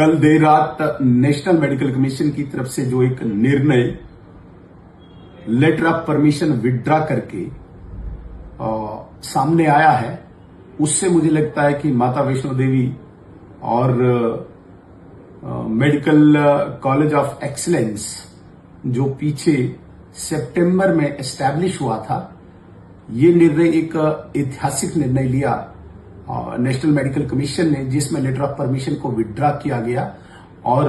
कल देर रात national medical commission की तरफ से जो एक निर्णय लेटर ऑफ परमिशन विड्रॉ करके सामने आया है, उससे मुझे लगता है कि माता वैष्णो देवी और मेडिकल कॉलेज ऑफ एक्सीलेंस जो पीछे सितंबर में एस्टैब्लिश हुआ था, ये निर्णय एक ऐतिहासिक निर्णय लिया नेशनल मेडिकल कमीशन ने, जिसमें लेटर ऑफ परमिशन को विड्रॉ किया गया। और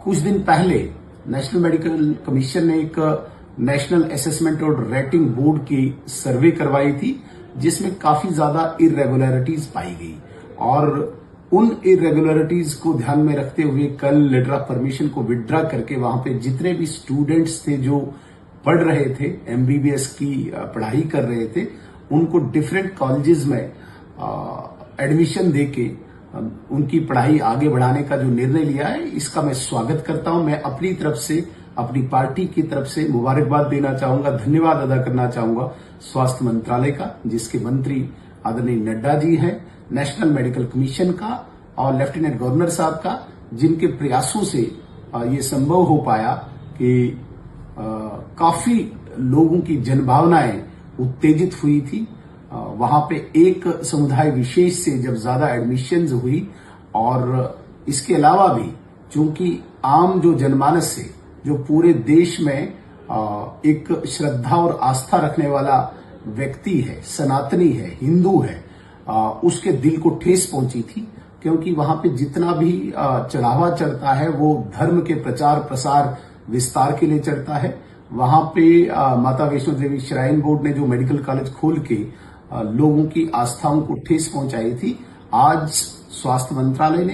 कुछ दिन पहले नेशनल मेडिकल कमीशन ने एक नेशनल असेसमेंट और रेटिंग बोर्ड की सर्वे करवाई थी, जिसमें काफी ज्यादा इरेगुलरिटीज पाई गई। और उन इरेगुलरिटीज को ध्यान में रखते हुए कल लेटर ऑफ परमिशन को विड्रॉ करके वहां पे जितने भी स्टूडेंट्स थे जो पढ़ रहे थे, एमबीबीएस की पढ़ाई कर रहे थे, उनको डिफरेंट कॉलेजेस में एडमिशन देके उनकी पढ़ाई आगे बढ़ाने का जो निर्णय लिया है, इसका मैं स्वागत करता हूं। मैं अपनी तरफ से, अपनी पार्टी की तरफ से मुबारकबाद देना चाहूंगा, धन्यवाद अदा करना चाहूंगा स्वास्थ्य मंत्रालय का, जिसके मंत्री आदरणीय नड्डा जी हैं, नेशनल मेडिकल कमीशन का और लेफ्टिनेंट गवर्नर साहब का, जिनके प्रयासों से ये संभव हो पाया कि काफी लोगों की जनभावनाएं उत्तेजित हुई थी। वहां पे एक समुदाय विशेष से जब ज्यादा एडमिशंस हुई, और इसके अलावा भी चूंकि आम जो जनमानस से, जो पूरे देश में एक श्रद्धा और आस्था रखने वाला व्यक्ति है, सनातनी है, हिंदू है, उसके दिल को ठेस पहुंची थी, क्योंकि वहां पे जितना भी चढ़ावा चढ़ता है वो धर्म के प्रचार प्रसार विस्तार के लिए चढ़ता है। वहां पे माता वैष्णो देवी श्राइन बोर्ड ने जो मेडिकल कॉलेज खोल के लोगों की आस्थाओं को ठेस पहुंचाई थी, आज स्वास्थ्य मंत्रालय ने,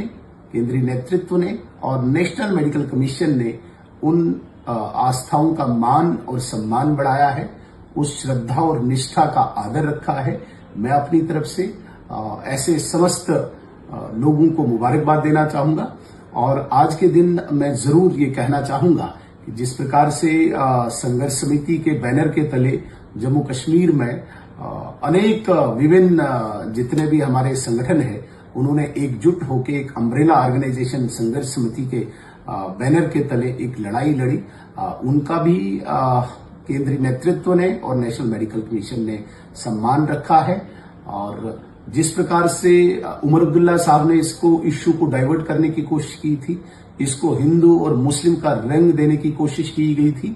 केंद्रीय नेतृत्व ने और नेशनल मेडिकल कमीशन ने उन आस्थाओं का मान और सम्मान बढ़ाया है, उस श्रद्धा और निष्ठा का आदर रखा है। मैं अपनी तरफ से ऐसे समस्त लोगों को मुबारकबाद देना चाहूंगा। और आज के दिन मैं जरूर ये कहना चाहूंगा कि जिस प्रकार से संघर्ष समिति के बैनर के तले जम्मू कश्मीर में अनेक विभिन्न जितने भी हमारे संगठन हैं, उन्होंने एकजुट होकर एक अम्ब्रेला ऑर्गेनाइजेशन संघर्ष समिति के बैनर के तले एक लड़ाई लड़ी, उनका भी केंद्रीय नेतृत्व ने और नेशनल मेडिकल कमीशन ने सम्मान रखा है। और जिस प्रकार से उमर अब्दुल्ला साहब ने इसको इश्यू को डाइवर्ट करने की कोशिश की थी, इसको हिंदू और मुस्लिम का रंग देने की कोशिश की गई थी,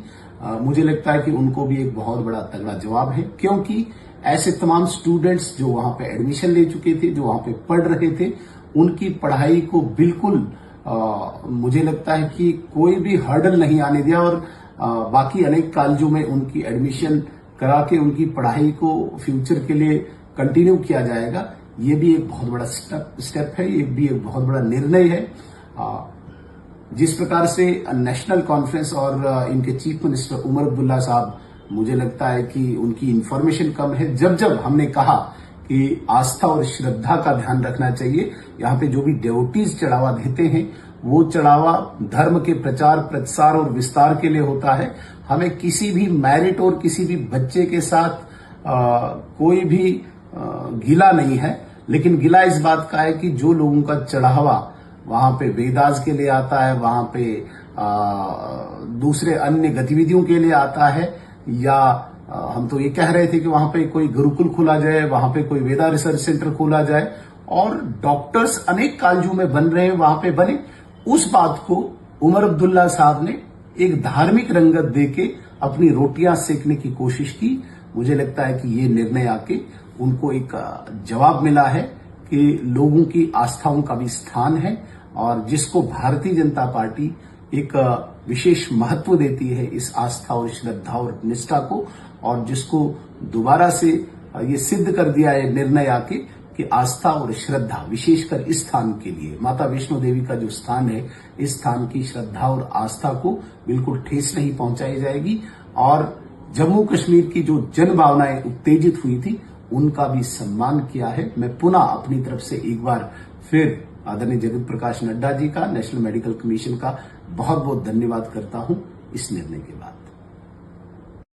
मुझे लगता है कि उनको भी एक बहुत बड़ा तगड़ा जवाब है, क्योंकि ऐसे तमाम स्टूडेंट्स जो वहां पे एडमिशन ले चुके थे, जो वहां पे पढ़ रहे थे, उनकी पढ़ाई को बिल्कुल मुझे लगता है कि कोई भी हर्डल नहीं आने दिया। और बाकी अनेक कॉलेजों में उनकी एडमिशन करा के उनकी पढ़ाई को फ्यूचर के लिए कंटिन्यू किया जाएगा। ये भी एक बहुत बड़ा स्टेप है, ये भी एक बहुत बड़ा निर्णय है। जिस प्रकार से नेशनल कॉन्फ्रेंस और इनके चीफ मिनिस्टर उमर अब्दुल्ला साहब, मुझे लगता है कि उनकी इंफॉर्मेशन कम है। जब जब हमने कहा कि आस्था और श्रद्धा का ध्यान रखना चाहिए, यहाँ पे जो भी डिवोटीज चढ़ावा देते हैं, वो चढ़ावा धर्म के प्रचार प्रसार और विस्तार के लिए होता है। हमें किसी भी मैरिट और किसी भी बच्चे के साथ कोई भी गिला नहीं है, लेकिन गिला इस बात का है कि जो लोगों का चढ़ावा वहां पे वेदास के लिए आता है, वहां पे दूसरे अन्य गतिविधियों के लिए आता है, या हम तो ये कह रहे थे कि वहां पे कोई गुरुकुल खोला जाए, वहां पे कोई वेदा रिसर्च सेंटर खोला जाए, और डॉक्टर्स अनेक कॉलेजों में बन रहे हैं, वहां पे बने। उस बात को उमर अब्दुल्ला साहब ने एक धार्मिक रंगत देके अपनी रोटियां सेकने की कोशिश की। मुझे लगता है कि ये निर्णय आके उनको एक जवाब मिला है कि लोगों की आस्थाओं का भी स्थान है, और जिसको भारतीय जनता पार्टी एक विशेष महत्व देती है इस आस्था और श्रद्धा और निष्ठा को, और जिसको दोबारा से ये सिद्ध कर दिया है निर्णय आके कि आस्था और श्रद्धा, विशेषकर इस स्थान के लिए, माता वैष्णो देवी का जो स्थान है, इस स्थान की श्रद्धा और आस्था को बिल्कुल ठेस नहीं पहुंचाई जाएगी। और जम्मू कश्मीर की जो जन भावनाएं उत्तेजित हुई थी, उनका भी सम्मान किया है। मैं पुनः अपनी तरफ से एक बार फिर आदरणीय जगत प्रकाश नड्डा जी का, नेशनल मेडिकल कमीशन का बहुत बहुत धन्यवाद करता हूं इस निर्णय के बाद।